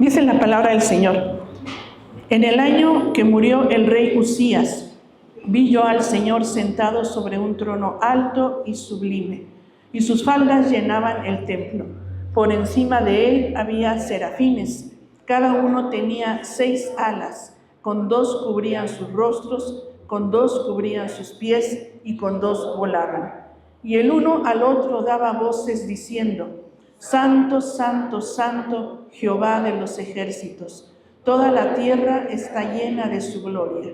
Dice la palabra del Señor: en el año que murió el rey Uzías, vi yo al Señor sentado sobre un trono alto y sublime, y sus faldas llenaban el templo. Por encima de él había serafines, cada uno tenía 6 alas, con 2 cubrían sus rostros, con 2 cubrían sus pies, y con 2 volaban. Y el uno al otro daba voces diciendo: Santo, santo, santo, Jehová de los ejércitos, toda la tierra está llena de su gloria.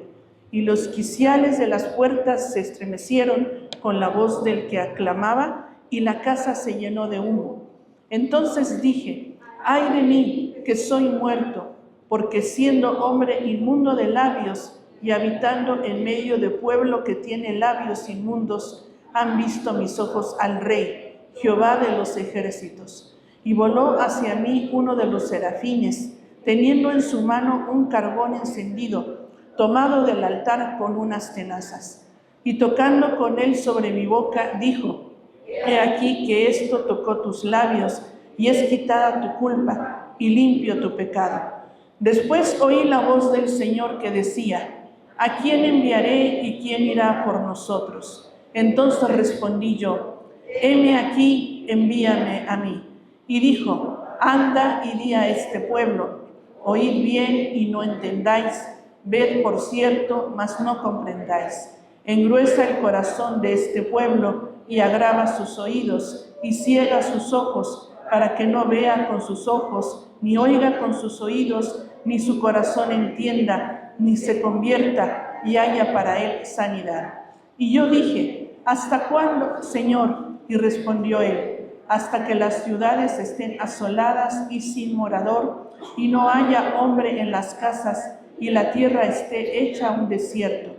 Y los quiciales de las puertas se estremecieron con la voz del que aclamaba, y la casa se llenó de humo. Entonces dije: ay de mí, que soy muerto, porque siendo hombre inmundo de labios y habitando en medio de pueblo que tiene labios inmundos, han visto mis ojos al Rey, Jehová de los ejércitos. Y voló hacia mí uno de los serafines, teniendo en su mano un carbón encendido, tomado del altar con unas tenazas. Y tocando con él sobre mi boca, dijo: he aquí que esto tocó tus labios, y es quitada tu culpa, y limpio tu pecado. Después oí la voz del Señor que decía: ¿a quién enviaré y quién irá por nosotros? Entonces respondí yo: heme aquí, envíame a mí. Y dijo: anda y di a este pueblo: oíd bien y no entendáis, ved por cierto, mas no comprendáis. Engruesa el corazón de este pueblo y agrava sus oídos y ciega sus ojos, para que no vea con sus ojos, ni oiga con sus oídos, ni su corazón entienda, ni se convierta y haya para él sanidad. Y yo dije: ¿hasta cuándo, Señor? Y respondió él: hasta que las ciudades estén asoladas y sin morador, y no haya hombre en las casas, y la tierra esté hecha un desierto,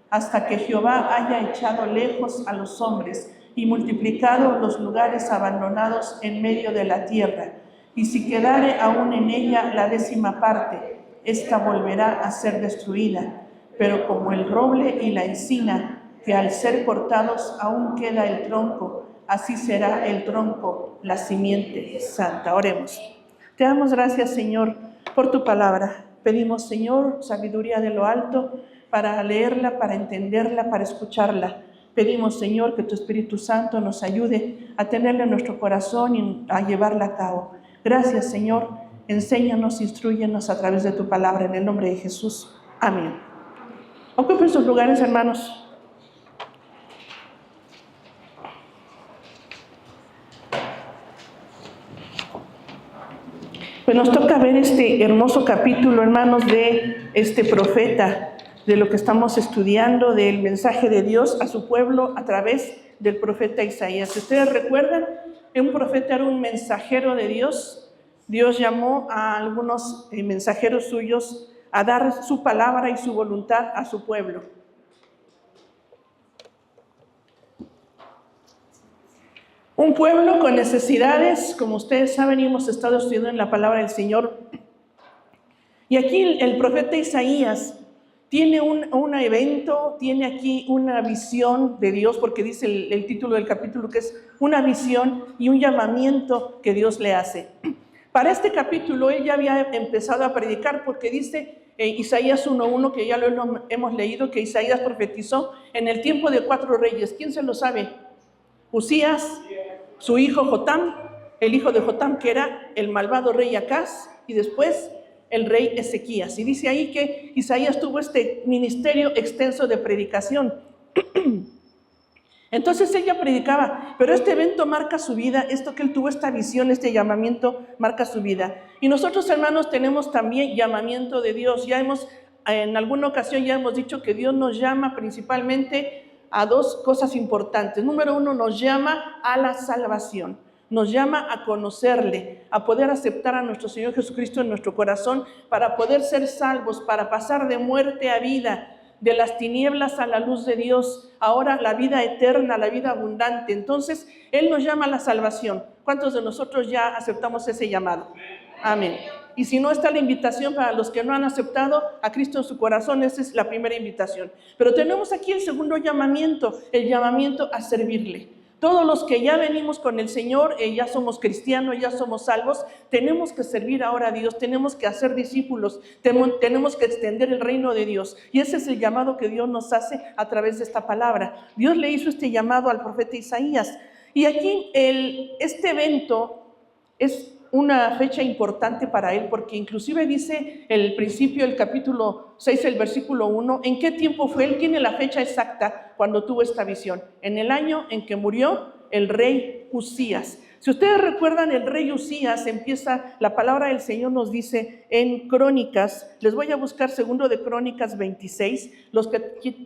hasta que Jehová haya echado lejos a los hombres y multiplicado los lugares abandonados en medio de la tierra. Y si quedare aún en ella la 10ª parte, ésta volverá a ser destruida. Pero como el roble y la encina, que al ser cortados aún queda el tronco, así será el tronco, la simiente santa. Oremos. Te damos gracias, Señor, por tu palabra. Pedimos, Señor, sabiduría de lo alto para leerla, para entenderla, para escucharla. Pedimos, Señor, que tu Espíritu Santo nos ayude a tenerla en nuestro corazón y a llevarla a cabo. Gracias, Señor. Enséñanos, instrúyenos a través de tu palabra, en el nombre de Jesús. Amén. Ocupen sus lugares, hermanos. Pues nos toca ver este hermoso capítulo, hermanos, de este profeta, de lo que estamos estudiando, del mensaje de Dios a su pueblo a través del profeta Isaías. Si ustedes recuerdan, un profeta era un mensajero de Dios. Dios llamó a algunos mensajeros suyos a dar su palabra y su voluntad a su pueblo. Un pueblo con necesidades, como ustedes saben, y hemos estado estudiando en la palabra del Señor. Y aquí el profeta Isaías tiene un evento, tiene aquí una visión de Dios, porque dice el título del capítulo que es una visión y un llamamiento que Dios le hace. Para este capítulo él ya había empezado a predicar, porque dice Isaías 1:1, que ya lo hemos leído, que Isaías profetizó en el tiempo de 4 reyes. ¿Quién se lo sabe? Uzías, su hijo Jotam, el hijo de Jotam, que era el malvado rey Acaz, y después el rey Ezequías. Y dice ahí que Isaías tuvo este ministerio extenso de predicación. Entonces ella predicaba, pero este evento marca su vida, esto que él tuvo, esta visión, este llamamiento, marca su vida. Y nosotros, hermanos, tenemos también llamamiento de Dios. En alguna ocasión ya hemos dicho que Dios nos llama principalmente a 2 cosas importantes. Número 1, nos llama a la salvación. Nos llama a conocerle, a poder aceptar a nuestro Señor Jesucristo en nuestro corazón para poder ser salvos, para pasar de muerte a vida, de las tinieblas a la luz de Dios, ahora la vida eterna, la vida abundante. Entonces, Él nos llama a la salvación. ¿Cuántos de nosotros ya aceptamos ese llamado? Amén. Y si no, está la invitación para los que no han aceptado a Cristo en su corazón. Esa es la primera invitación. Pero tenemos aquí el segundo llamamiento, el llamamiento a servirle. Todos los que ya venimos con el Señor, ya somos cristianos, ya somos salvos, tenemos que servir ahora a Dios, tenemos que hacer discípulos, tenemos que extender el reino de Dios. Y ese es el llamado que Dios nos hace a través de esta palabra. Dios le hizo este llamado al profeta Isaías. Y aquí este evento es una fecha importante para él, porque inclusive dice el principio del capítulo 6, el versículo 1, ¿en qué tiempo fue? Él tiene la fecha exacta cuando tuvo esta visión, en el año en que murió el rey Usías. Si ustedes recuerdan, el rey Usías empieza, la palabra del Señor nos dice en Crónicas, les voy a buscar segundo de Crónicas 26, los que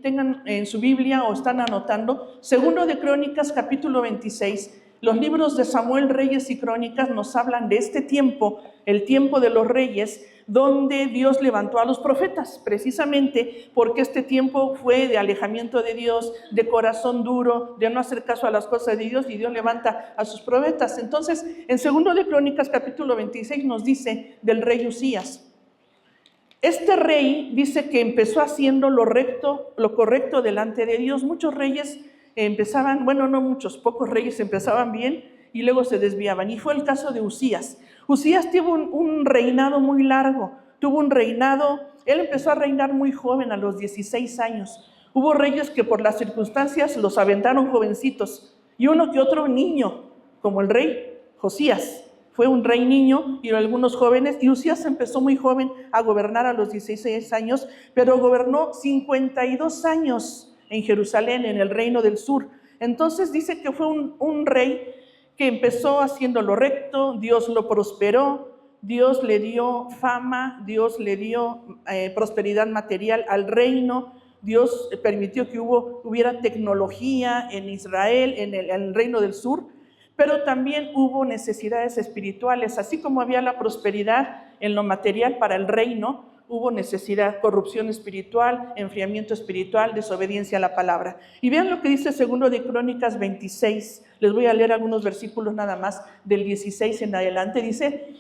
tengan en su Biblia o están anotando, segundo de Crónicas capítulo 26, los libros de Samuel, Reyes y Crónicas nos hablan de este tiempo, el tiempo de los reyes, donde Dios levantó a los profetas, precisamente porque este tiempo fue de alejamiento de Dios, de corazón duro, de no hacer caso a las cosas de Dios, y Dios levanta a sus profetas. Entonces, en segundo de Crónicas, capítulo 26, nos dice del rey Usías. Este rey dice que empezó haciendo lo correcto delante de Dios. Muchos reyes empezaban, bueno, no muchos, pocos reyes empezaban bien y luego se desviaban. Y fue el caso de Usías. Usías tuvo un reinado muy largo, él empezó a reinar muy joven, a los 16 años. Hubo reyes que por las circunstancias los aventaron jovencitos, y uno que otro niño, como el rey Josías. Fue un rey niño y algunos jóvenes, y Usías empezó muy joven a gobernar a los 16 años, pero gobernó 52 años en Jerusalén, en el reino del sur. Entonces dice que fue un rey que empezó haciendo lo recto, Dios lo prosperó, Dios le dio fama, Dios le dio prosperidad material al reino, Dios permitió que hubiera tecnología en Israel, en el reino del sur, pero también hubo necesidades espirituales. Así como había la prosperidad en lo material para el reino, hubo necesidad, corrupción espiritual, enfriamiento espiritual, desobediencia a la palabra. Y vean lo que dice segundo de Crónicas 26. Les voy a leer algunos versículos nada más, del 16 en adelante. Dice,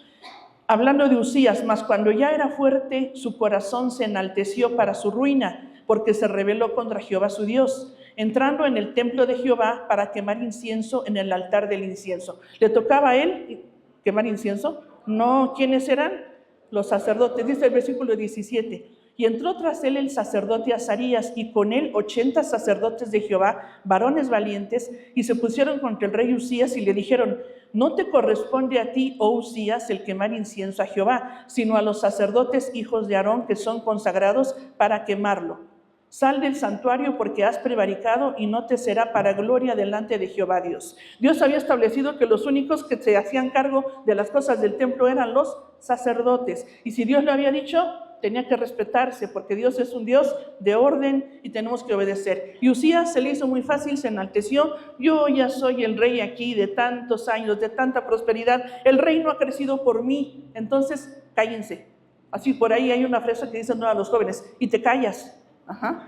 hablando de Usías, mas cuando ya era fuerte, su corazón se enalteció para su ruina, porque se rebeló contra Jehová su Dios, entrando en el templo de Jehová para quemar incienso en el altar del incienso. ¿Le tocaba a él quemar incienso? No, ¿quiénes eran? Los sacerdotes, dice el versículo 17. Y entró tras él el sacerdote Azarías, y con él 80 sacerdotes de Jehová, varones valientes, y se pusieron contra el rey Usías y le dijeron, no te corresponde a ti, oh Usías, el quemar incienso a Jehová, sino a los sacerdotes hijos de Aarón, que son consagrados para quemarlo. Sal del santuario, porque has prevaricado, y no te será para gloria delante de Jehová Dios. Dios había establecido que los únicos que se hacían cargo de las cosas del templo eran los sacerdotes. Y si Dios lo había dicho, tenía que respetarse, porque Dios es un Dios de orden y tenemos que obedecer. Y Usías se le hizo muy fácil, se enalteció. Yo ya soy el rey aquí de tantos años, de tanta prosperidad. El reino ha crecido por mí. Entonces, cállense. Así por ahí hay una frase que dicen a los jóvenes, y te callas. Ajá.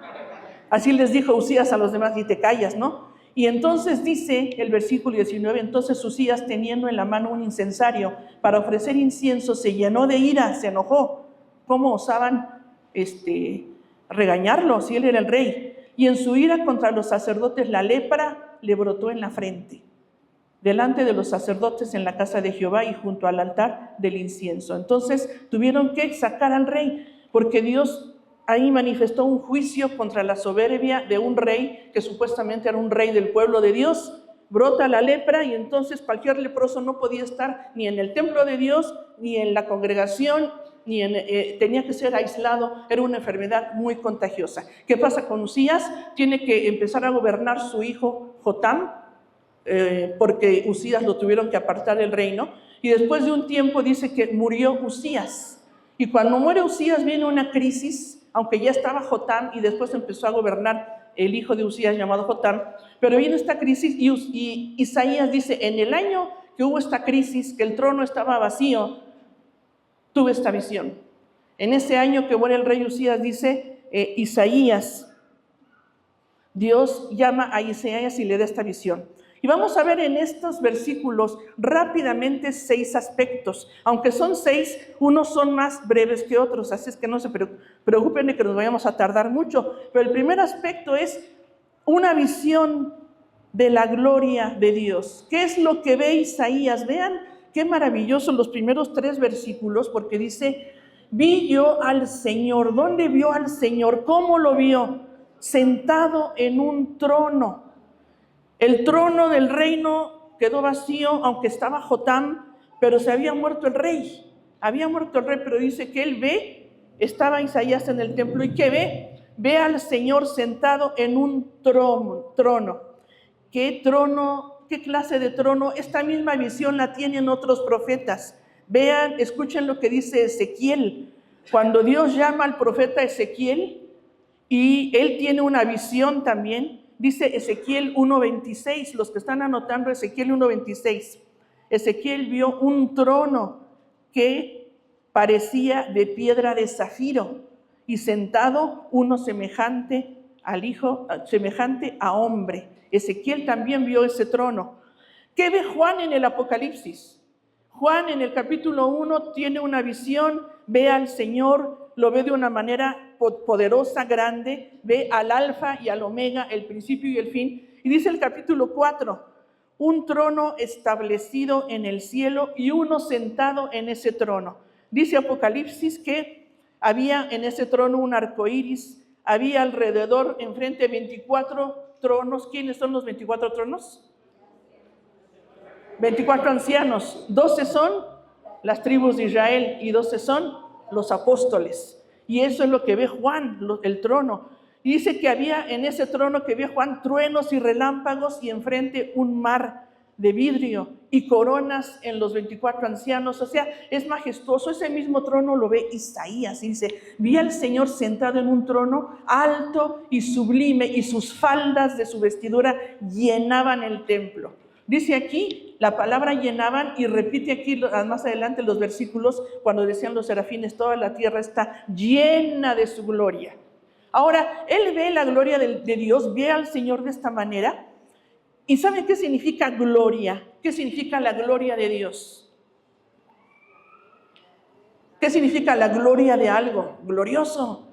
Así les dijo Usías a los demás, y te callas, ¿no? Y entonces dice el versículo 19, entonces Usías, teniendo en la mano un incensario para ofrecer incienso, se llenó de ira, se enojó. ¿Cómo osaban regañarlo si él era el rey? Y en su ira contra los sacerdotes la lepra le brotó en la frente, delante de los sacerdotes en la casa de Jehová y junto al altar del incienso. Entonces tuvieron que sacar al rey, porque Dios ahí manifestó un juicio contra la soberbia de un rey que supuestamente era un rey del pueblo de Dios. Brota la lepra y entonces cualquier leproso no podía estar ni en el templo de Dios, ni en la congregación, tenía que ser aislado. Era una enfermedad muy contagiosa. ¿Qué pasa con Usías? Tiene que empezar a gobernar su hijo Jotam, porque Usías lo tuvieron que apartar del reino. Y después de un tiempo dice que murió Usías. Y cuando muere Usías viene una crisis, aunque ya estaba Jotam y después empezó a gobernar el hijo de Usías llamado Jotam, pero viene esta crisis y Isaías dice, en el año que hubo esta crisis, que el trono estaba vacío, tuve esta visión. En ese año que muere el rey Usías, dice Isaías, Dios llama a Isaías y le da esta visión. Y vamos a ver en estos versículos rápidamente 6 aspectos. Aunque son 6, unos son más breves que otros, así es que no se preocupen de que nos vayamos a tardar mucho. Pero el primer aspecto es una visión de la gloria de Dios. ¿Qué es lo que ve Isaías? Vean qué maravilloso los primeros 3 versículos, porque dice, vi yo al Señor. ¿Dónde vio al Señor? ¿Cómo lo vio? Sentado en un trono. El trono del reino quedó vacío, aunque estaba Jotam, pero se había muerto el rey. Había muerto el rey, pero dice que él ve, estaba Isaías en el templo, ¿y qué ve? Ve al Señor sentado en un trono. ¿Qué trono? ¿Qué clase de trono? Esta misma visión la tienen otros profetas. Vean, escuchen lo que dice Ezequiel. Cuando Dios llama al profeta Ezequiel, y él tiene una visión también, dice Ezequiel 1:26, los que están anotando Ezequiel 1:26. Ezequiel vio un trono que parecía de piedra de zafiro, y sentado uno semejante a hombre. Ezequiel también vio ese trono. ¿Qué ve Juan en el Apocalipsis? Juan en el capítulo 1 tiene una visión, ve al Señor, lo ve de una manera poderosa, grande, ve al alfa y al omega, el principio y el fin. Y dice el capítulo 4, un trono establecido en el cielo y uno sentado en ese trono. Dice Apocalipsis que había en ese trono un arco iris, había alrededor, enfrente, 24 tronos. ¿Quiénes son los 24 tronos? 24 ancianos. 12 son las tribus de Israel y 12 son los apóstoles. Y eso es lo que ve Juan, el trono. Y dice que había en ese trono que ve Juan truenos y relámpagos, y enfrente un mar de vidrio y coronas en los 24 ancianos. O sea, es majestuoso. Ese mismo trono lo ve Isaías y dice, vi al Señor sentado en un trono alto y sublime, y sus faldas de su vestidura llenaban el templo. Dice aquí la palabra llenaban, y repite aquí más adelante los versículos cuando decían los serafines, toda la tierra está llena de su gloria. Ahora, él ve la gloria de Dios, ve al Señor de esta manera. ¿Y saben qué significa gloria? ¿Qué significa la gloria de Dios? ¿Qué significa la gloria de algo? Glorioso.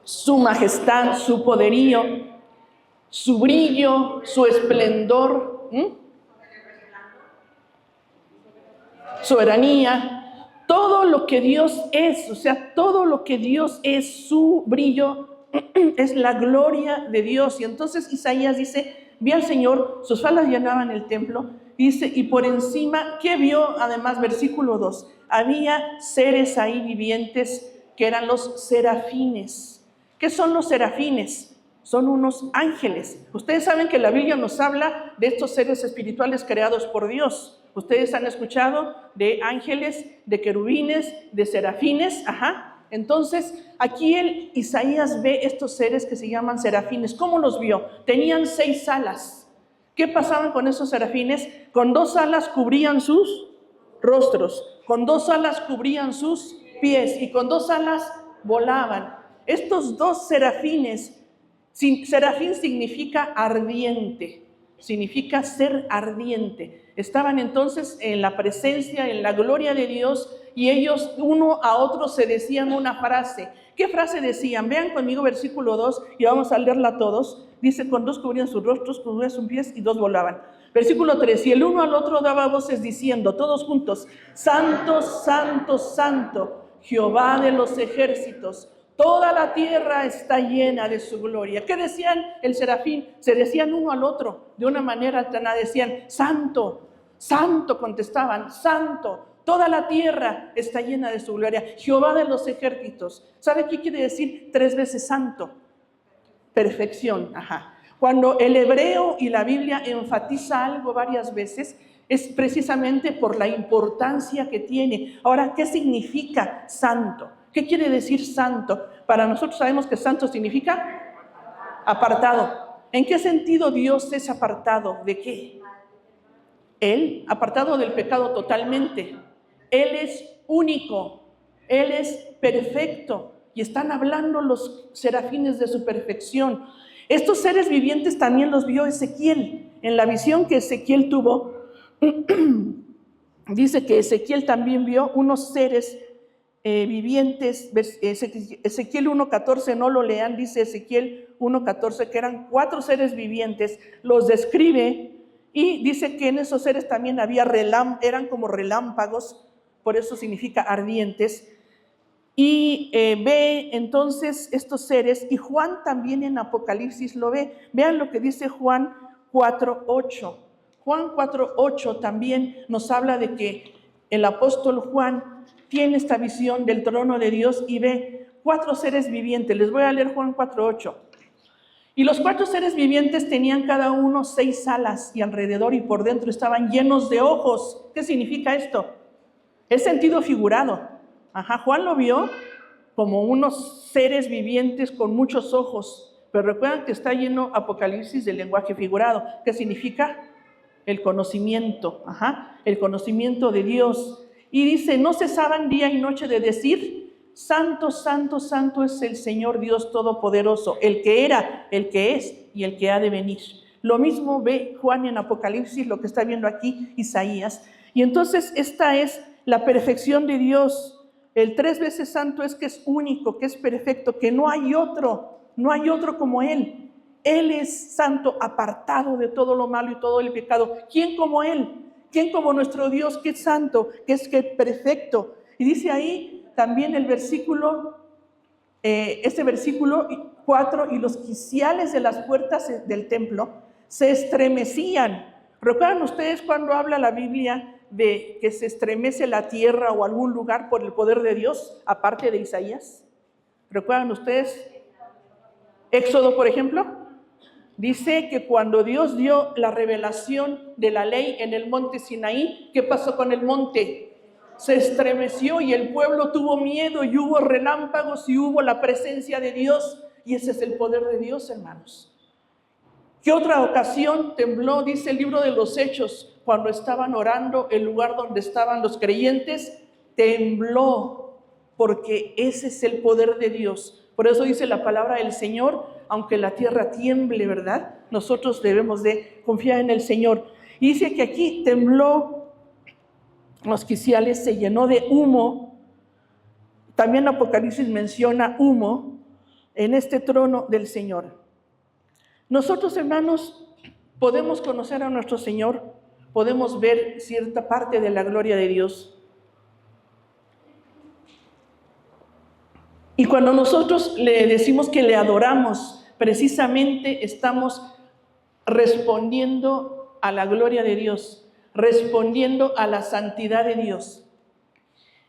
Su majestad, su poderío, su brillo, su esplendor, soberanía, todo lo que Dios es, o sea, todo lo que Dios es, su brillo, es la gloria de Dios. Y entonces Isaías dice, vi al Señor, sus faldas llenaban el templo, dice, y por encima, ¿qué vio? Además, versículo 2, había seres ahí vivientes que eran los serafines. ¿Qué son los serafines? Son unos ángeles. Ustedes saben que la Biblia nos habla de estos seres espirituales creados por Dios. Ustedes han escuchado de ángeles, de querubines, de serafines, Entonces, aquí Isaías ve estos seres que se llaman serafines. ¿Cómo los vio? Tenían 6 alas. ¿Qué pasaban con esos serafines? Con 2 alas cubrían sus rostros, con 2 alas cubrían sus pies, y con 2 alas volaban. Estos 2 serafines, serafín significa ardiente, significa ser ardiente. Estaban entonces en la presencia, en la gloria de Dios, y ellos uno a otro se decían una frase. ¿Qué frase decían? Vean conmigo versículo 2 y vamos a leerla todos. Dice, con 2 cubrían sus rostros, cubrían sus pies, y 2 volaban. Versículo 3, y el uno al otro daba voces diciendo, todos juntos, Santo, Santo, Santo, Jehová de los ejércitos, toda la tierra está llena de su gloria. ¿Qué decían el serafín? Se decían uno al otro de una manera alternada. Decían, Santo, Santo, contestaban, Santo, toda la tierra está llena de su gloria. Jehová de los ejércitos. ¿Sabe qué quiere decir 3 veces santo? Perfección, Cuando el hebreo y la Biblia enfatiza algo varias veces, es precisamente por la importancia que tiene. Ahora, ¿qué significa santo? ¿Qué quiere decir santo? Para nosotros sabemos que santo significa apartado. ¿En qué sentido Dios es apartado? ¿De qué? Él, apartado del pecado totalmente. Él es único, Él es perfecto. Y están hablando los serafines de su perfección. Estos seres vivientes también los vio Ezequiel. En la visión que Ezequiel tuvo, dice que Ezequiel también vio unos seres vivientes. Ezequiel 1:14, no lo lean, dice Ezequiel 1:14, que eran 4 seres vivientes, los describe y dice que en esos seres también eran como relámpagos, por eso significa ardientes. Y ve entonces estos seres, y Juan también en Apocalipsis lo ve. Vean lo que dice Juan 4:8. Juan 4:8 también nos habla de que el apóstol Juan tiene esta visión del trono de Dios y ve 4 seres vivientes. Les voy a leer Juan 4:8. Y los 4 seres vivientes tenían cada uno 6 alas, y alrededor y por dentro estaban llenos de ojos. ¿Qué significa esto? Es sentido figurado. Juan lo vio como unos seres vivientes con muchos ojos, pero recuerdan que está lleno Apocalipsis del lenguaje figurado. ¿Qué significa? El conocimiento, el conocimiento de Dios. Y dice, no cesaban día y noche de decir, santo, santo, santo es el Señor Dios Todopoderoso, el que era, el que es y el que ha de venir. Lo mismo ve Juan en Apocalipsis, lo que está viendo aquí Isaías. Y entonces esta es la perfección de Dios. El 3 veces santo es que es único, que es perfecto, que no hay otro como Él. Él es santo, apartado de todo lo malo y todo el pecado. ¿Quién como Él? ¿Quién como nuestro Dios que es santo, que es perfecto? Y dice ahí también el versículo, este versículo 4, y los quiciales de las puertas del templo se estremecían. ¿Recuerdan ustedes cuando habla la Biblia de que se estremece la tierra o algún lugar por el poder de Dios, aparte de Isaías? ¿Recuerdan ustedes? Éxodo, por ejemplo, dice que cuando Dios dio la revelación de la ley en el monte Sinaí, ¿qué pasó con el monte? Se estremeció y el pueblo tuvo miedo y hubo relámpagos y hubo la presencia de Dios, y ese es el poder de Dios, hermanos. ¿Qué otra ocasión tembló? Dice el libro de los Hechos, cuando estaban orando, el lugar donde estaban los creyentes tembló, porque ese es el poder de Dios. Por eso dice la palabra del Señor, aunque la tierra tiemble, ¿verdad? Nosotros debemos de confiar en el Señor. Y dice que aquí tembló, los quiciales, se llenó de humo. También Apocalipsis menciona humo en este trono del Señor. Nosotros, hermanos, podemos conocer a nuestro Señor, podemos ver cierta parte de la gloria de Dios. Y cuando nosotros le decimos que le adoramos, precisamente estamos respondiendo a la gloria de Dios, respondiendo a la santidad de Dios.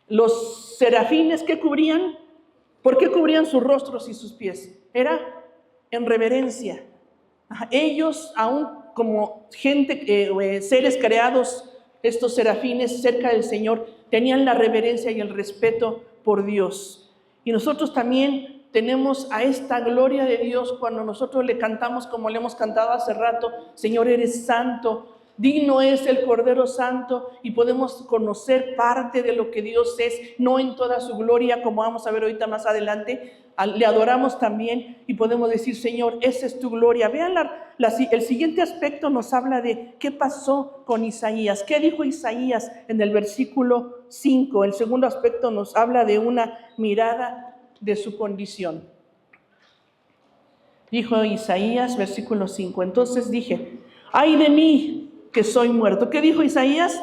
Los serafines, ¿qué cubrían? ¿Por qué cubrían sus rostros y sus pies? Era en reverencia. Ellos, aún como gente, seres creados, estos serafines cerca del Señor, tenían la reverencia y el respeto por Dios. Y nosotros también tenemos a esta gloria de Dios cuando nosotros le cantamos como le hemos cantado hace rato, Señor, eres santo, digno es el Cordero Santo, y podemos conocer parte de lo que Dios es, no en toda su gloria, como vamos a ver ahorita más adelante. Le adoramos también y podemos decir, Señor, esa es tu gloria. Vean, el siguiente aspecto nos habla de qué pasó con Isaías. ¿Qué dijo Isaías en el versículo 5? El segundo aspecto nos habla de una mirada de su condición. Dijo Isaías, versículo 5, entonces dije, ¡ay de mí, que soy muerto! ¿Qué dijo Isaías?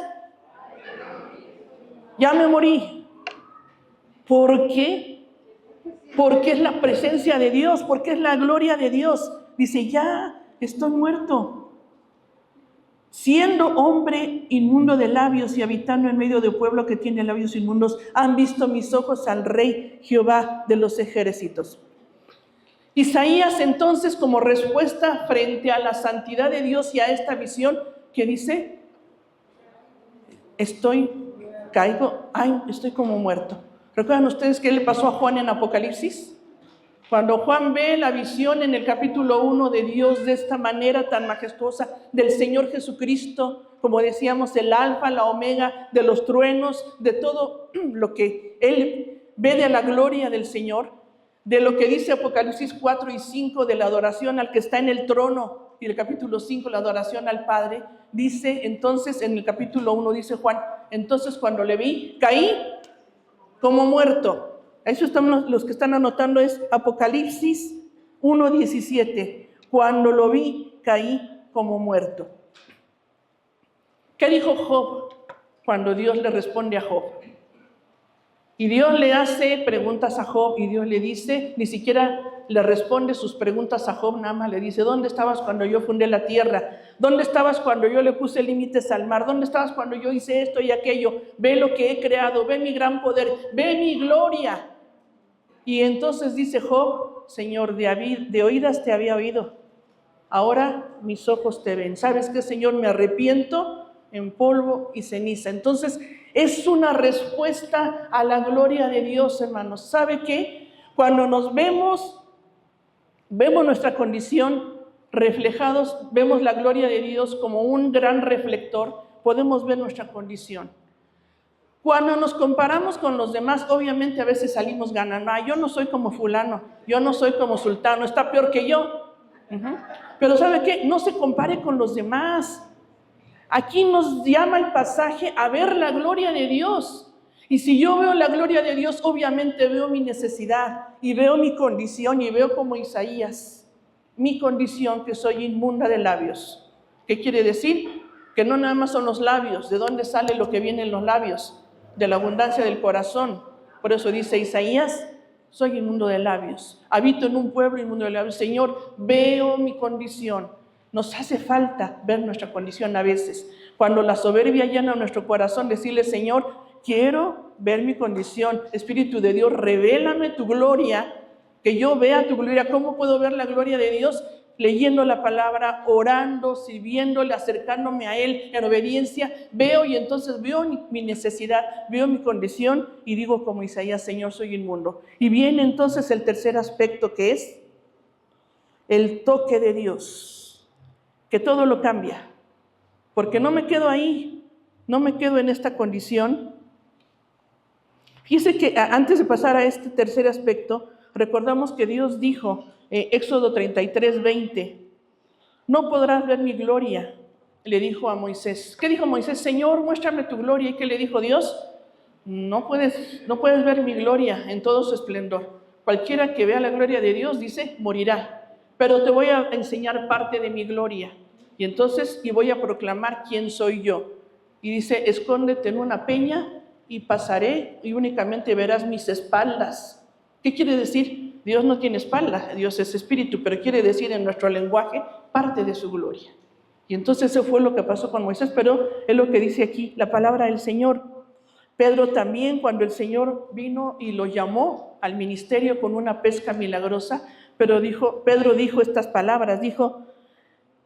Ya me morí. ¿Por qué? Porque es la presencia de Dios, porque es la gloria de Dios. Dice, ya estoy muerto. Siendo hombre inmundo de labios y habitando en medio de pueblo que tiene labios inmundos, han visto mis ojos al Rey Jehová de los ejércitos. Isaías entonces, como respuesta frente a la santidad de Dios y a esta visión, ¿qué dice? Estoy como muerto. ¿Recuerdan ustedes qué le pasó a Juan en Apocalipsis? Cuando Juan ve la visión en el capítulo 1 de Dios de esta manera tan majestuosa, del Señor Jesucristo, como decíamos, el alfa, la omega, de los truenos, de todo lo que él ve de la gloria del Señor, de lo que dice Apocalipsis 4 y 5, de la adoración al que está en el trono, y el capítulo 5, la adoración al Padre, dice entonces en el capítulo 1, dice Juan, entonces cuando le vi, caí como muerto. Eso están los que están anotando, es Apocalipsis 1:17, cuando lo vi, caí como muerto. ¿Qué dijo Job cuando Dios le responde a Job? Y Dios le hace preguntas a Job y Dios le dice, ni siquiera le responde sus preguntas a Job, nada más le dice, ¿dónde estabas cuando yo fundé la tierra? ¿Dónde estabas cuando yo le puse límites al mar? ¿Dónde estabas cuando yo hice esto y aquello? Ve lo que he creado, ve mi gran poder, ve mi gloria. Y entonces dice Job, Señor, de oídas te había oído, ahora mis ojos te ven. ¿Sabes qué, Señor? Me arrepiento en polvo y ceniza. Entonces, es una respuesta a la gloria de Dios, hermanos. ¿Sabe qué? Cuando nos vemos nuestra condición reflejados, vemos la gloria de Dios como un gran reflector, podemos ver nuestra condición. Cuando nos comparamos con los demás, obviamente a veces salimos ganando. Yo no soy como fulano, yo no soy como sultano, está peor que yo. Pero ¿sabe qué? No se compare con los demás. Aquí nos llama el pasaje a ver la gloria de Dios. Y si yo veo la gloria de Dios, obviamente veo mi necesidad y veo mi condición y veo como Isaías, mi condición, que soy inmunda de labios. ¿Qué quiere decir? Que no nada más son los labios. ¿De dónde sale lo que viene en los labios? De la abundancia del corazón. Por eso dice Isaías, soy inmundo de labios. Habito en un pueblo inmundo de labios. Señor, veo mi condición. Nos hace falta ver nuestra condición a veces. Cuando la soberbia llena nuestro corazón, decirle, Señor, quiero ver mi condición. Espíritu de Dios, revélame tu gloria, que yo vea tu gloria. ¿Cómo puedo ver la gloria de Dios? Leyendo la palabra, orando, sirviéndole, acercándome a Él en obediencia. Veo y entonces veo mi necesidad, veo mi condición y digo como Isaías, Señor, soy inmundo. Y viene entonces el tercer aspecto, que es el toque de Dios, que todo lo cambia, porque no me quedo ahí, no me quedo en esta condición. Fíjese que antes de pasar a este tercer aspecto, recordamos que Dios dijo, Éxodo 33:20, no podrás ver mi gloria, le dijo a Moisés. ¿Qué dijo Moisés? Señor, muéstrame tu gloria. ¿Y qué le dijo Dios? No puedes ver mi gloria en todo su esplendor. Cualquiera que vea la gloria de Dios, dice, morirá. Pero te voy a enseñar parte de mi gloria. Y entonces, voy a proclamar quién soy yo. Y dice, escóndete en una peña y pasaré y únicamente verás mis espaldas. ¿Qué quiere decir? Dios no tiene espalda, Dios es espíritu, pero quiere decir en nuestro lenguaje parte de su gloria. Y entonces eso fue lo que pasó con Moisés, pero es lo que dice aquí la palabra del Señor. Pedro también, cuando el Señor vino y lo llamó al ministerio con una pesca milagrosa, Pedro dijo estas palabras,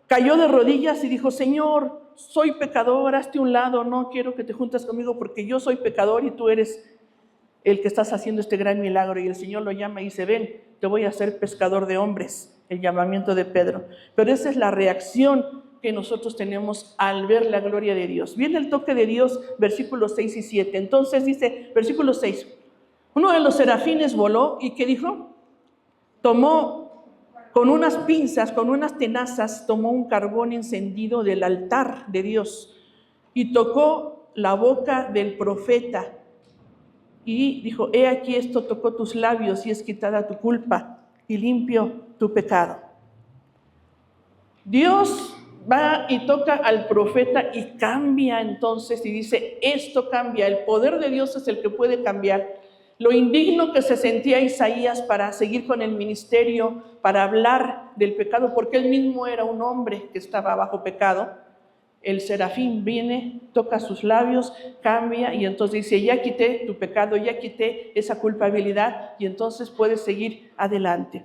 cayó de rodillas y dijo, Señor, soy pecador, hazte un lado, no quiero que te juntes conmigo porque yo soy pecador y tú eres el que estás haciendo este gran milagro. Y el Señor lo llama y dice, ven, te voy a hacer pescador de hombres, el llamamiento de Pedro. Pero esa es la reacción que nosotros tenemos al ver la gloria de Dios. Viene el toque de Dios, versículos 6 y 7. Entonces dice, versículo 6, uno de los serafines voló y ¿qué dijo? Tomó con unas pinzas, con unas tenazas, tomó un carbón encendido del altar de Dios y tocó la boca del profeta y dijo, he aquí esto tocó tus labios y es quitada tu culpa y limpio tu pecado. Dios va y toca al profeta y cambia entonces y dice, esto cambia, el poder de Dios es el que puede cambiar. Lo indigno que se sentía Isaías para seguir con el ministerio, para hablar del pecado, porque él mismo era un hombre que estaba bajo pecado. El serafín viene, toca sus labios, cambia y entonces dice, ya quité tu pecado, ya quité esa culpabilidad y entonces puedes seguir adelante.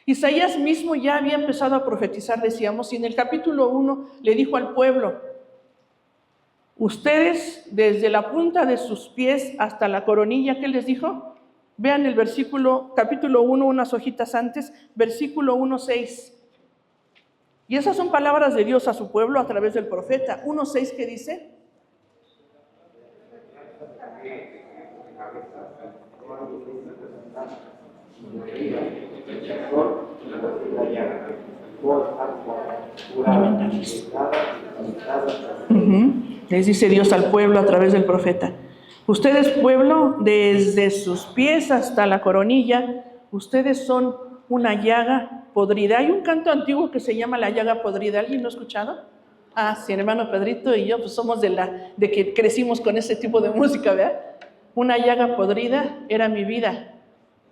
Isaías mismo ya había empezado a profetizar, decíamos, y en el capítulo 1 le dijo al pueblo, ustedes desde la punta de sus pies hasta la coronilla, ¿qué les dijo? Vean el capítulo 1, unas hojitas antes, versículo 1:6. Y esas son palabras de Dios a su pueblo a través del profeta. 1:6, ¿qué dice? Les dice Dios al pueblo a través del profeta. Ustedes, pueblo, desde sus pies hasta la coronilla, ustedes son una llaga podrida. Hay un canto antiguo que se llama La llaga podrida. ¿Alguien lo ha escuchado? Ah, sí, el hermano Pedrito y yo pues somos de que crecimos con ese tipo de música, ¿verdad? Una llaga podrida era mi vida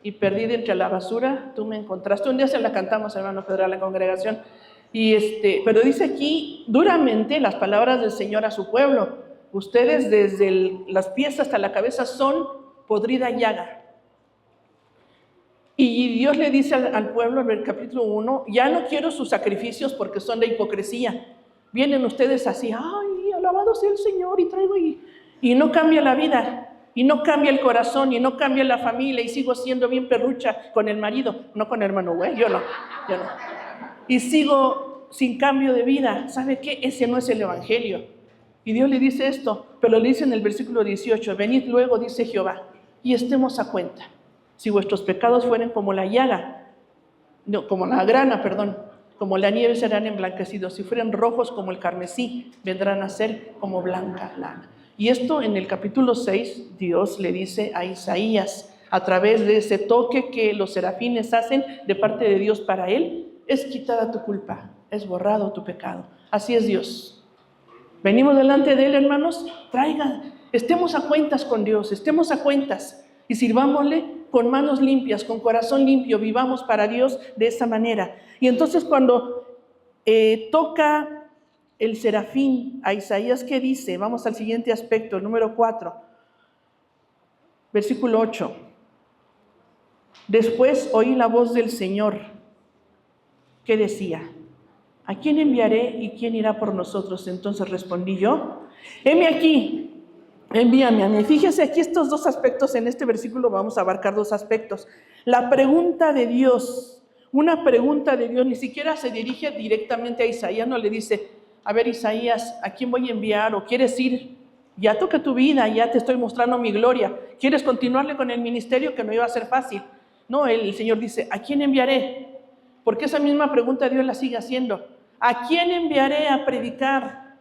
y perdida entre la basura tú me encontraste. Un día se la cantamos, hermano Pedro, a la congregación. Pero dice aquí duramente las palabras del Señor a su pueblo. Ustedes desde las pies hasta la cabeza son podrida llaga. Y Dios le dice al pueblo en el capítulo 1, ya no quiero sus sacrificios porque son de hipocresía. Vienen ustedes así, ay, alabado sea el Señor, y traigo y no cambia la vida, y no cambia el corazón, y no cambia la familia, y sigo siendo bien perrucha con el marido, no con el hermano, güey, yo no. Y sigo sin cambio de vida. ¿Sabe qué? Ese no es el evangelio. Y Dios le dice esto, pero le dice en el versículo 18, venid luego, dice Jehová, y estemos a cuenta. Si vuestros pecados fueren como la llaga, no, como la grana, perdón, como la nieve serán emblanquecidos. Si fueren rojos como el carmesí, vendrán a ser como blanca lana. Y esto en el capítulo 6, Dios le dice a Isaías, a través de ese toque que los serafines hacen de parte de Dios para él, es quitada tu culpa, es borrado tu pecado. Así es Dios. Venimos delante de él, hermanos, estemos a cuentas con Dios, estemos a cuentas y sirvámosle con manos limpias, con corazón limpio, vivamos para Dios de esa manera. Y entonces cuando toca el serafín a Isaías, ¿qué dice? Vamos al siguiente aspecto, el número 4, versículo 8. Después oí la voz del Señor que decía, ¿a quién enviaré y quién irá por nosotros? Entonces respondí yo, heme aquí, envíame a mí. Fíjese aquí estos dos aspectos, en este versículo vamos a abarcar dos aspectos. La pregunta de Dios, una pregunta de Dios, ni siquiera se dirige directamente a Isaías, no le dice, a ver Isaías, ¿a quién voy a enviar? ¿O quieres ir? Ya toca tu vida, ya te estoy mostrando mi gloria. ¿Quieres continuarle con el ministerio que no iba a ser fácil? No, el Señor dice, ¿a quién enviaré? Porque esa misma pregunta Dios la sigue haciendo. ¿A quién enviaré a predicar?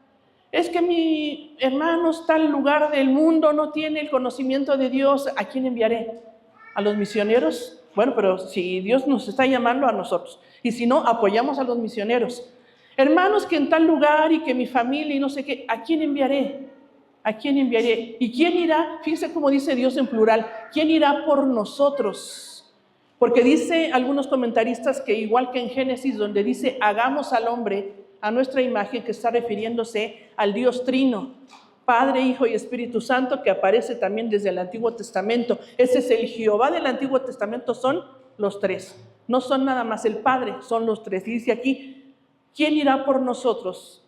Es que mi hermano está en lugar del mundo, no tiene el conocimiento de Dios. ¿A quién enviaré? ¿A los misioneros? Bueno, pero si Dios nos está llamando a nosotros. Y si no, apoyamos a los misioneros. Hermanos que en tal lugar y que mi familia y no sé qué, ¿a quién enviaré? ¿A quién enviaré? ¿Y quién irá? Fíjense cómo dice Dios en plural. ¿Quién irá por nosotros? Porque dice algunos comentaristas que igual que en Génesis, donde dice hagamos al hombre a nuestra imagen, que está refiriéndose al Dios Trino, Padre, Hijo y Espíritu Santo, que aparece también desde el Antiguo Testamento. Ese es el Jehová del Antiguo Testamento, son los tres. No son nada más el Padre, son los tres. Y dice aquí, ¿quién irá por nosotros?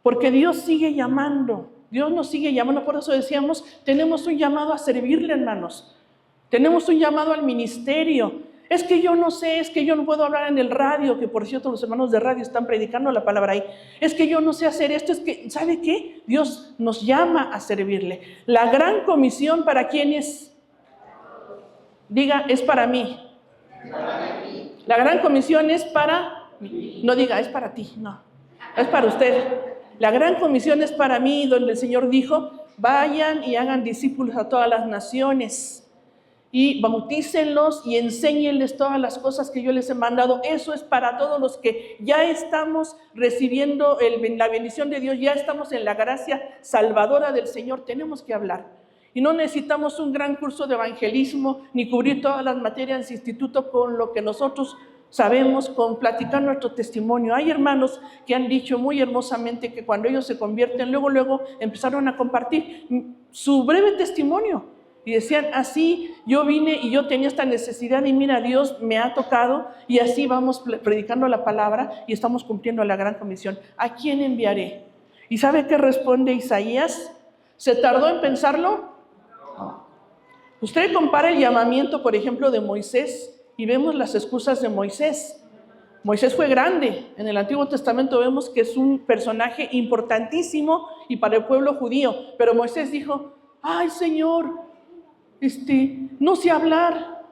Porque Dios sigue llamando, Dios nos sigue llamando. Por eso decíamos, tenemos un llamado a servirle, hermanos. Tenemos un llamado al ministerio. Es que yo no sé, es que yo no puedo hablar en el radio, que por cierto los hermanos de radio están predicando la palabra ahí. Es que yo no sé hacer esto, es que, ¿sabe qué? Dios nos llama a servirle. La gran comisión, ¿para quién es? Diga, es para mí. La gran comisión es para mí. No diga, es para ti, no. Es para usted. La gran comisión es para mí, donde el Señor dijo, vayan y hagan discípulos a todas las naciones. Y bautícenlos y enséñenles todas las cosas que yo les he mandado. Eso es para todos los que ya estamos recibiendo la bendición de Dios, ya estamos en la gracia salvadora del Señor. Tenemos que hablar. Y no necesitamos un gran curso de evangelismo, ni cubrir todas las materias de instituto con lo que nosotros sabemos, con platicar nuestro testimonio. Hay hermanos que han dicho muy hermosamente que cuando ellos se convierten, luego empezaron a compartir su breve testimonio. Y decían, así yo vine y yo tenía esta necesidad y mira, Dios me ha tocado y así vamos predicando la palabra y estamos cumpliendo la gran comisión. ¿A quién enviaré? ¿Y sabe qué responde Isaías? ¿Se tardó en pensarlo? No. Usted compara el llamamiento, por ejemplo, de Moisés y vemos las excusas de Moisés. Moisés fue grande. En el Antiguo Testamento vemos que es un personaje importantísimo y para el pueblo judío. Pero Moisés dijo, ay Señor, no sé hablar,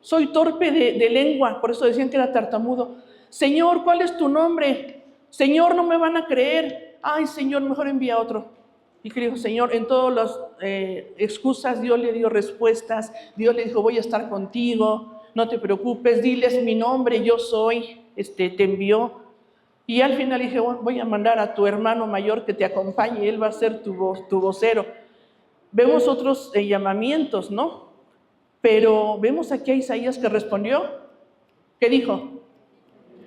soy torpe de lengua, por eso decían que era tartamudo. Señor, ¿cuál es tu nombre? Señor, no me van a creer. Ay, Señor, mejor envía otro. Y que dijo, Señor, en todas las excusas Dios le dio respuestas. Dios le dijo, voy a estar contigo, no te preocupes, diles mi nombre, yo soy. te envió. Y al final dije, bueno, voy a mandar a tu hermano mayor que te acompañe, él va a ser tu vocero. Vemos otros llamamientos, ¿no? Pero vemos aquí a Isaías que respondió. ¿Qué dijo?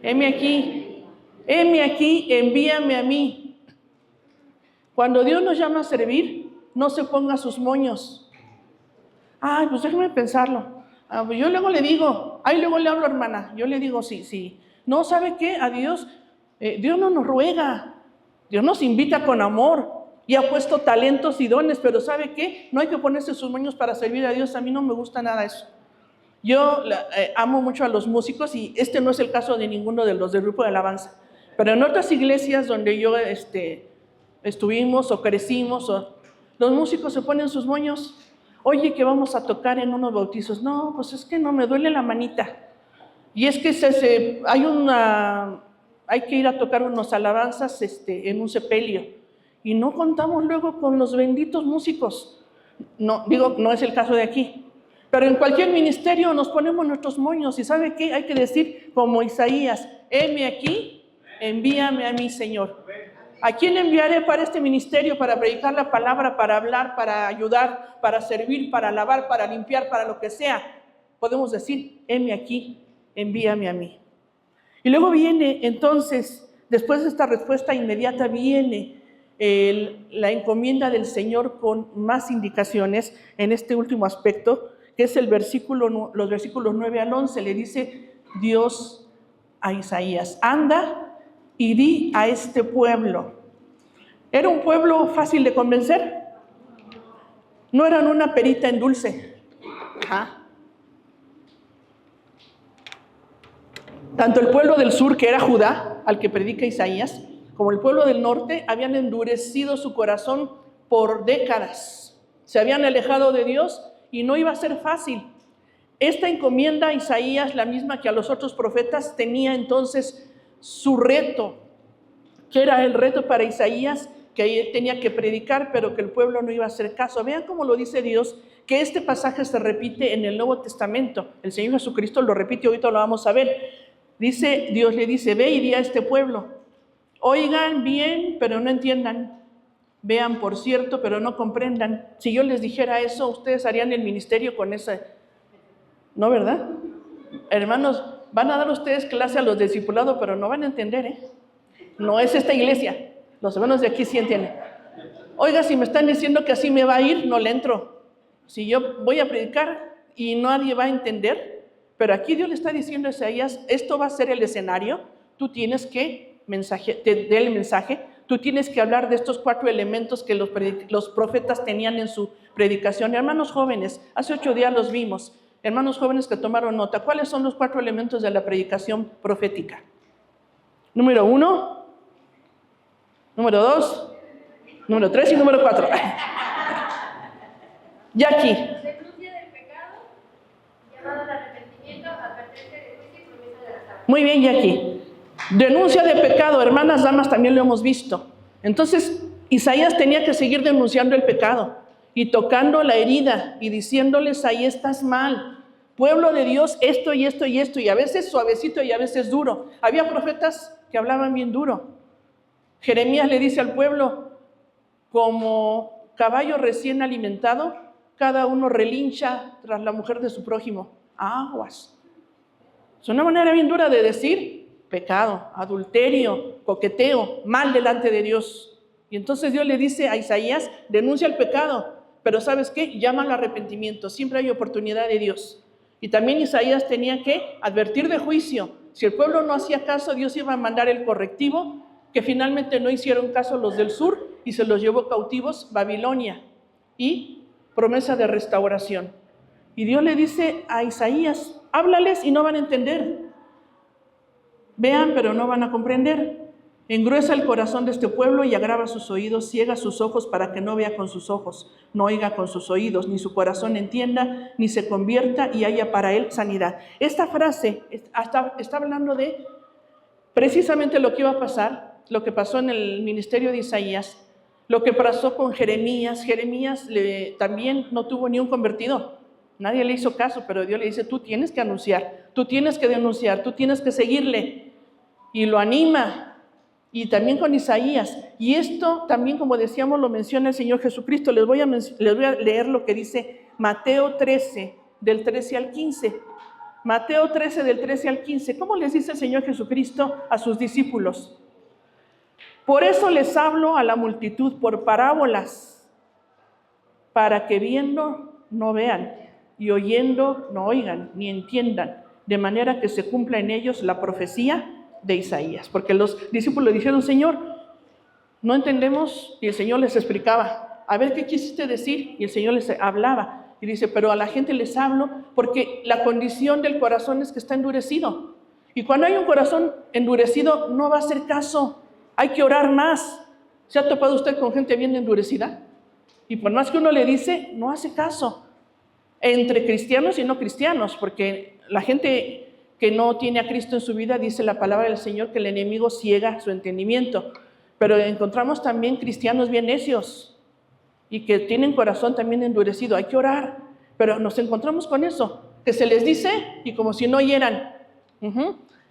Heme aquí, envíame a mí. Cuando Dios nos llama a servir, no se ponga sus moños. Ay, pues déjame pensarlo. Pues yo luego le digo, luego le hablo, hermana. Yo le digo, sí. No, ¿sabe qué? A Dios, Dios no nos ruega. Dios nos invita con amor y ha puesto talentos y dones, pero ¿sabe qué? No hay que ponerse sus moños para servir a Dios. A mí no me gusta nada eso. Yo amo mucho a los músicos y este no es el caso de ninguno de los del grupo de alabanza. Pero en otras iglesias donde yo estuvimos o crecimos, los músicos se ponen sus moños. Oye, que vamos a tocar en unos bautizos. No, pues es que no, me duele la manita. Y es que hay que ir a tocar unas alabanzas en un sepelio. Y no contamos luego con los benditos músicos. No, no es el caso de aquí. Pero en cualquier ministerio nos ponemos nuestros moños. ¿Y sabe qué? Hay que decir como Isaías, heme aquí, envíame a mí, Señor. ¿A quién enviaré para este ministerio? Para predicar la palabra, para hablar, para ayudar, para servir, para lavar, para limpiar, para lo que sea. Podemos decir, heme aquí, envíame a mí. Y luego viene, entonces, después de esta respuesta inmediata, viene la encomienda del Señor con más indicaciones en este último aspecto, que es los versículos 9 al 11. Le dice Dios a Isaías, anda y di a este pueblo. ¿Era un pueblo fácil de convencer? No eran una perita en dulce. Tanto el pueblo del sur, que era Judá, al que predica Isaías, como el pueblo del norte, habían endurecido su corazón por décadas. Se habían alejado de Dios y no iba a ser fácil. Esta encomienda a Isaías, la misma que a los otros profetas, tenía entonces su reto. ¿Qué era el reto para Isaías? Que él tenía que predicar, pero que el pueblo no iba a hacer caso. Vean cómo lo dice Dios, que este pasaje se repite en el Nuevo Testamento. El Señor Jesucristo lo repite, ahorita lo vamos a ver. Dios le dice, ve y di a este pueblo. Oigan bien, pero no entiendan. Vean, por cierto, pero no comprendan. Si yo les dijera eso, ustedes harían el ministerio con esa... ¿No, verdad? Hermanos, van a dar ustedes clase a los discipulados, pero no van a entender, No es esta iglesia. Los hermanos de aquí sí entienden. Oiga, si me están diciendo que así me va a ir, no le entro. Si yo voy a predicar y nadie va a entender, pero aquí Dios le está diciendo a Isaías, esto va a ser el escenario, tú tienes que dé el mensaje, tú tienes que hablar de estos 4 elementos que los profetas tenían en su predicación. Hermanos jóvenes, hace 8 días los vimos, hermanos jóvenes que tomaron nota. ¿Cuáles son los 4 elementos de la predicación profética? Número 1, número 2, número 3 y número 4. Ya aquí. Denuncia del pecado, llamado al arrepentimiento, advertencia de juicio y promesa de la salvación. Muy bien, Jackie. Denuncia de pecado, hermanas, damas, también lo hemos visto. Entonces, Isaías tenía que seguir denunciando el pecado y tocando la herida y diciéndoles, ahí estás mal. Pueblo de Dios, esto y esto y esto, y a veces suavecito y a veces duro. Había profetas que hablaban bien duro. Jeremías le dice al pueblo, como caballo recién alimentado, cada uno relincha tras la mujer de su prójimo. Aguas. Es una manera bien dura de decir pecado, adulterio, coqueteo, mal delante de Dios. Y entonces Dios le dice a Isaías, denuncia el pecado, pero ¿sabes qué? Llama al arrepentimiento, siempre hay oportunidad de Dios. Y también Isaías tenía que advertir de juicio. Si el pueblo no hacía caso, Dios iba a mandar el correctivo, que finalmente no hicieron caso los del sur y se los llevó cautivos Babilonia. Y promesa de restauración. Y Dios le dice a Isaías, háblales y no van a entender. Vean, pero no van a comprender. Engruesa el corazón de este pueblo y agrava sus oídos, ciega sus ojos para que no vea con sus ojos, no oiga con sus oídos, ni su corazón entienda, ni se convierta y haya para él sanidad. Esta frase está hablando de precisamente lo que iba a pasar, lo que pasó en el ministerio de Isaías, lo que pasó con Jeremías. Jeremías también no tuvo ni un convertido. Nadie le hizo caso, pero Dios le dice, tú tienes que anunciar, tú tienes que denunciar, tú tienes que seguirle. y lo anima, y también con Isaías. Y esto también, como decíamos, lo menciona el Señor Jesucristo. Les voy a leer lo que dice Mateo 13, del 13 al 15. Mateo 13, del 13 al 15. ¿Cómo les dice el Señor Jesucristo a sus discípulos? Por eso les hablo a la multitud por parábolas, para que viendo no vean, y oyendo no oigan, ni entiendan, de manera que se cumpla en ellos la profecía de Isaías. Porque los discípulos dijeron: Señor, no entendemos, y el Señor les explicaba: a ver, ¿qué quisiste decir? Y el Señor les hablaba. Y dice: pero a la gente les hablo porque la condición del corazón es que está endurecido. Y cuando hay un corazón endurecido, no va a hacer caso. Hay que orar más. ¿Se ha topado usted con gente bien endurecida? Y por más que uno le dice, no hace caso. Entre cristianos y no cristianos, porque la gente que no tiene a Cristo en su vida, dice la palabra del Señor que el enemigo ciega su entendimiento. Pero encontramos también cristianos bien necios y que tienen corazón también endurecido. Hay que orar, pero nos encontramos con eso, que se les dice y como si no oyeran.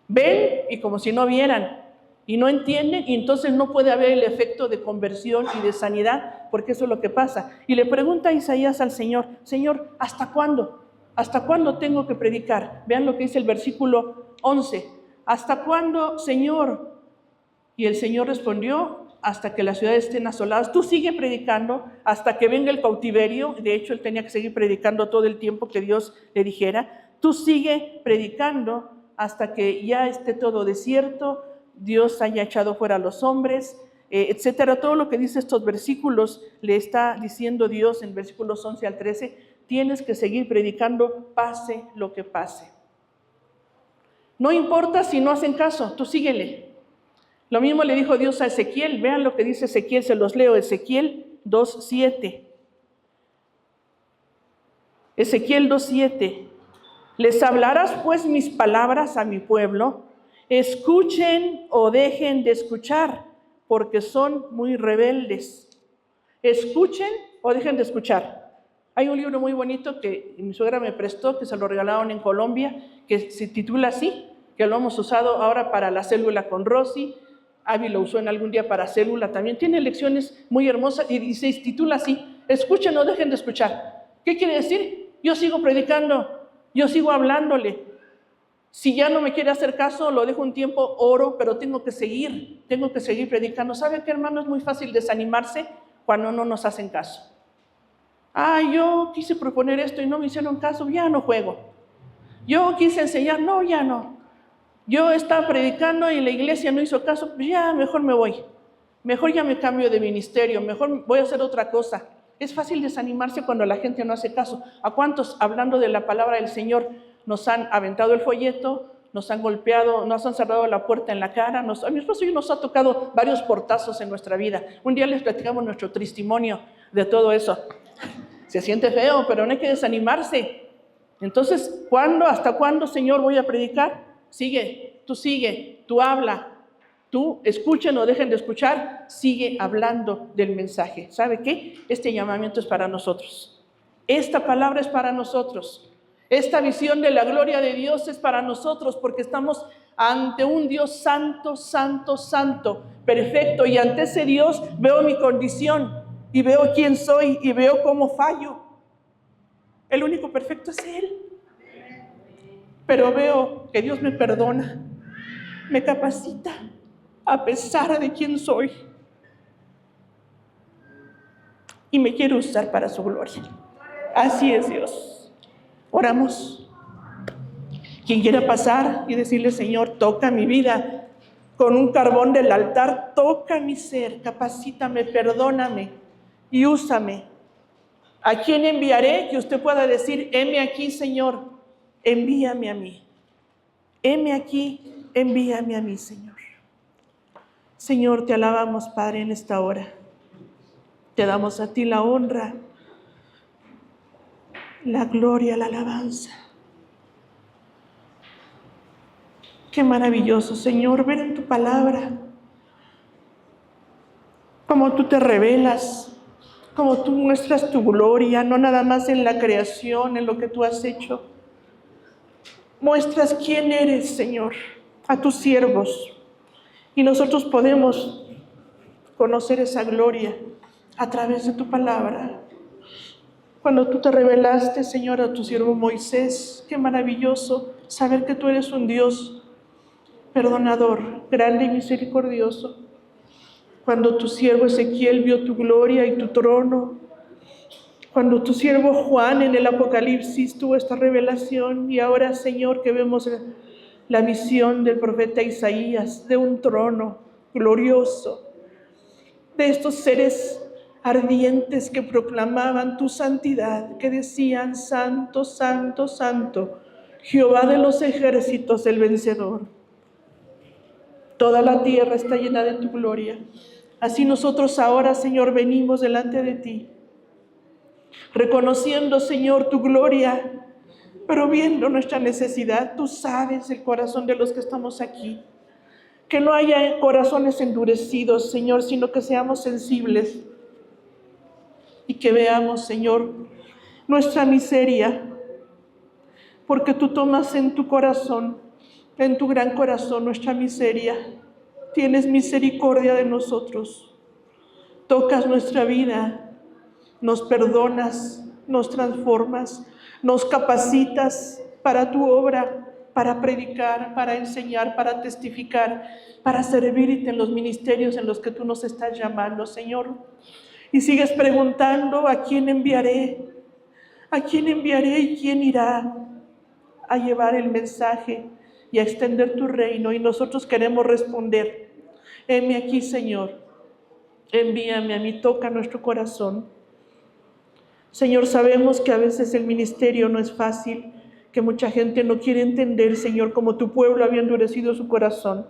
Ven y como si no vieran, y no entienden, y entonces no puede haber el efecto de conversión y de sanidad, porque eso es lo que pasa. Y le pregunta Isaías al Señor: Señor, ¿hasta cuándo? ¿Hasta cuándo tengo que predicar? Vean lo que dice el versículo 11. ¿Hasta cuándo, Señor? Y el Señor respondió: hasta que las ciudades estén asoladas. Tú sigue predicando hasta que venga el cautiverio. De hecho, él tenía que seguir predicando todo el tiempo que Dios le dijera. Tú sigue predicando hasta que ya esté todo desierto, Dios haya echado fuera a los hombres, etcétera. Todo lo que dice estos versículos le está diciendo Dios en versículos 11 al 13. Tienes que seguir predicando, pase lo que pase. No importa si no hacen caso, tú síguele. Lo mismo le dijo Dios a Ezequiel. Vean lo que dice Ezequiel, se los leo. Ezequiel 2:7. Ezequiel 2:7. Les hablarás pues mis palabras a mi pueblo, escuchen o dejen de escuchar, porque son muy rebeldes. Escuchen o dejen de escuchar. Hay un libro muy bonito que mi suegra me prestó, que se lo regalaron en Colombia, que se titula así, que lo hemos usado ahora para la célula con Rosy. Abby lo usó en algún día para célula también. Tiene lecciones muy hermosas y se titula así: escuchen o dejen de escuchar. ¿Qué quiere decir? Yo sigo predicando, yo sigo hablándole. Si ya no me quiere hacer caso, lo dejo un tiempo, oro, pero tengo que seguir predicando. ¿Sabe qué, hermano? Es muy fácil desanimarse cuando no nos hacen caso. Yo quise proponer esto y no me hicieron caso, ya no juego. Yo quise enseñar, no, ya no. Yo estaba predicando y la iglesia no hizo caso, pues ya mejor me voy. Mejor ya me cambio de ministerio, mejor voy a hacer otra cosa. Es fácil desanimarse cuando la gente no hace caso. ¿A cuántos, hablando de la palabra del Señor, nos han aventado el folleto, nos han golpeado, nos han cerrado la puerta en la cara? A mi esposo y yo nos ha tocado varios portazos en nuestra vida. Un día les platicamos nuestro testimonio de todo eso. Se siente feo, pero no hay que desanimarse. Entonces, ¿hasta cuándo, Señor, voy a predicar? Sigue, tú habla, tú escuchen o dejen de escuchar, sigue hablando del mensaje. ¿Sabe qué? Este llamamiento es para nosotros. Esta palabra es para nosotros. Esta visión de la gloria de Dios es para nosotros, porque estamos ante un Dios santo, santo, santo, perfecto. Y ante ese Dios veo mi condición y veo quién soy y veo cómo fallo. El único perfecto es Él. Pero veo que Dios me perdona, me capacita a pesar de quién soy y me quiere usar para su gloria. Así es Dios. Oramos. Quien quiera pasar y decirle: Señor, toca mi vida con un carbón del altar, toca mi ser, capacítame, perdóname y úsame. ¿A quién enviaré? Que usted pueda decir: heme aquí, Señor. Envíame a mí. Heme aquí, envíame a mí, Señor. Señor, te alabamos, Padre, en esta hora. Te damos a ti la honra, la gloria, la alabanza. Qué maravilloso, Señor, ver en tu palabra cómo tú te revelas, cómo tú muestras tu gloria, no nada más en la creación, en lo que tú has hecho. Muestras quién eres, Señor, a tus siervos. Y nosotros podemos conocer esa gloria a través de tu palabra. Cuando tú te revelaste, Señor, a tu siervo Moisés, qué maravilloso saber que tú eres un Dios perdonador, grande y misericordioso. Cuando tu siervo Ezequiel vio tu gloria y tu trono, cuando tu siervo Juan en el Apocalipsis tuvo esta revelación, y ahora, Señor, que vemos la visión del profeta Isaías de un trono glorioso, de estos seres ardientes que proclamaban tu santidad, que decían: Santo, Santo, Santo, Jehová de los ejércitos, el vencedor. Toda la tierra está llena de tu gloria. Así nosotros ahora, Señor, venimos delante de ti, reconociendo, Señor, tu gloria, pero viendo nuestra necesidad. Tú sabes el corazón de los que estamos aquí. Que no haya corazones endurecidos, Señor, sino que seamos sensibles y que veamos, Señor, nuestra miseria, porque tú tomas en tu corazón, en tu gran corazón, nuestra miseria. Tienes misericordia de nosotros, tocas nuestra vida, nos perdonas, nos transformas, nos capacitas para tu obra, para predicar, para enseñar, para testificar, para servirte en los ministerios en los que tú nos estás llamando, Señor. Y sigues preguntando: ¿a quién enviaré? ¿A quién enviaré y quién irá a llevar el mensaje y a extender tu reino? Y nosotros queremos responder: heme aquí, Señor, envíame a mí, toca nuestro corazón. Señor, sabemos que a veces el ministerio no es fácil, que mucha gente no quiere entender, Señor, como tu pueblo había endurecido su corazón.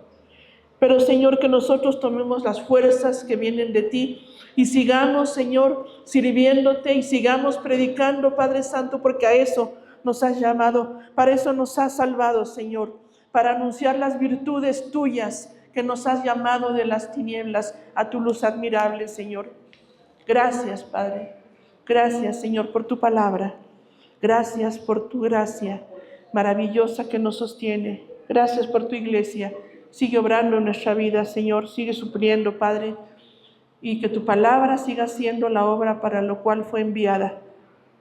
Pero, Señor, que nosotros tomemos las fuerzas que vienen de ti y sigamos, Señor, sirviéndote y sigamos predicando, Padre Santo, porque a eso nos has llamado, para eso nos has salvado, Señor, para anunciar las virtudes tuyas que nos has llamado de las tinieblas a tu luz admirable, Señor. Gracias, Padre. Gracias, Señor, por tu palabra. Gracias por tu gracia maravillosa que nos sostiene. Gracias por tu iglesia. Sigue obrando en nuestra vida, Señor. Sigue supliendo, Padre. Y que tu palabra siga siendo la obra para lo cual fue enviada.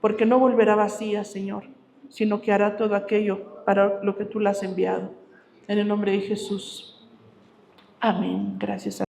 Porque no volverá vacía, Señor, sino que hará todo aquello para lo que tú la has enviado. En el nombre de Jesús. Amén. Gracias a